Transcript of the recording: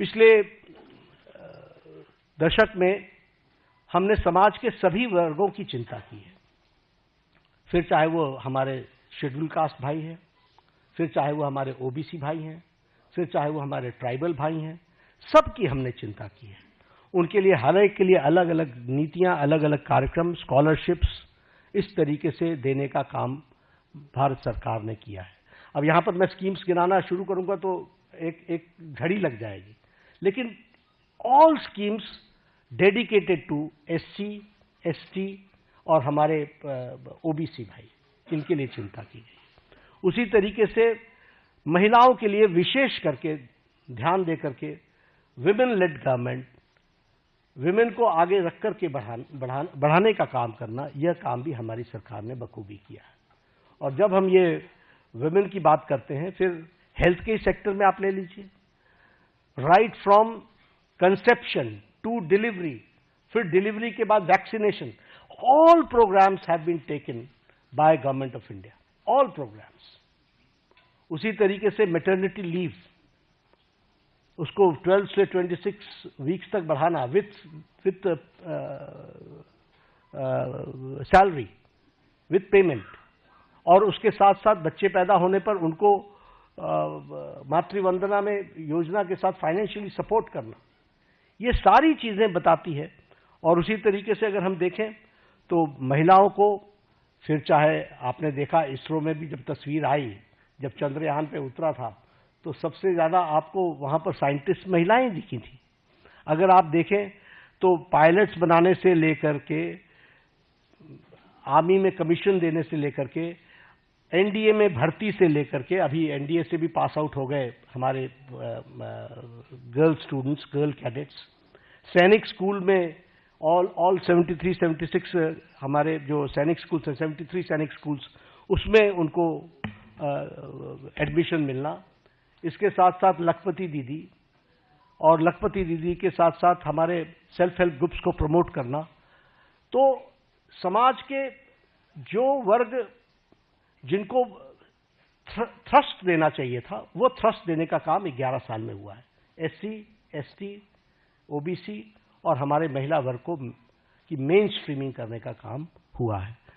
पिछले दशक में हमने समाज के सभी वर्गों की चिंता की है, फिर चाहे वो हमारे शेड्यूल कास्ट भाई हैं, फिर चाहे वो हमारे ओबीसी भाई हैं, फिर चाहे वो हमारे ट्राइबल भाई हैं, सबकी हमने चिंता की है। उनके लिए हर एक के लिए अलग अलग नीतियां, अलग अलग कार्यक्रम, स्कॉलरशिप्स इस तरीके से देने का काम भारत सरकार ने किया है। अब यहां पर मैं स्कीम्स गिनाना शुरू करूंगा तो एक घड़ी लग जाएगी, लेकिन all schemes dedicated to SC, ST और हमारे ओबीसी भाई, इनके लिए चिंता की गई। उसी तरीके से महिलाओं के लिए विशेष करके ध्यान दे करके विमेन लेड गवर्नमेंट, विमेन को आगे रख करके बढ़ाने का काम करना, यह काम भी हमारी सरकार ने बखूबी किया है। और जब हम ये विमेन की बात करते हैं, फिर हेल्थ के सेक्टर में आप ले लीजिए, right from conception to delivery, फिर डिलीवरी के बाद vaccination, all programmes have been taken by government of India, all programmes. उसी तरीके से मैटरनिटी लीव, उसको 12 से 26 वीक्स तक बढ़ाना विथ सैलरी, विथ पेमेंट, और उसके साथ साथ बच्चे पैदा होने पर उनको मातृवंदना में योजना के साथ फाइनेंशियली सपोर्ट करना, ये सारी चीजें बताती है। और उसी तरीके से अगर हम देखें तो महिलाओं को, फिर चाहे आपने देखा इसरो में भी जब तस्वीर आई, जब चंद्रयान पे उतरा था, तो सबसे ज्यादा आपको वहां पर साइंटिस्ट महिलाएं दिखी थी। अगर आप देखें तो पायलट्स बनाने से लेकर के, आर्मी में कमीशन देने से लेकर के, एनडीए में भर्ती से लेकर के, अभी एनडीए से भी पास आउट हो गए हमारे गर्ल स्टूडेंट्स, गर्ल कैडेट्स, सैनिक स्कूल में ऑल 73, 76 हमारे जो सैनिक स्कूल्स हैं, 73 सैनिक स्कूल्स, उसमें उनको एडमिशन मिलना। इसके साथ साथ लखपति दीदी, और लखपति दीदी के साथ साथ हमारे सेल्फ हेल्प ग्रुप्स को प्रमोट करना। तो समाज के जो वर्ग जिनको थ्रस्ट देना चाहिए था, वो थ्रस्ट देने का काम 11 साल में हुआ है। एससी, एसटी, ओबीसी और हमारे महिला वर्ग को की मेन स्ट्रीमिंग करने का काम हुआ है।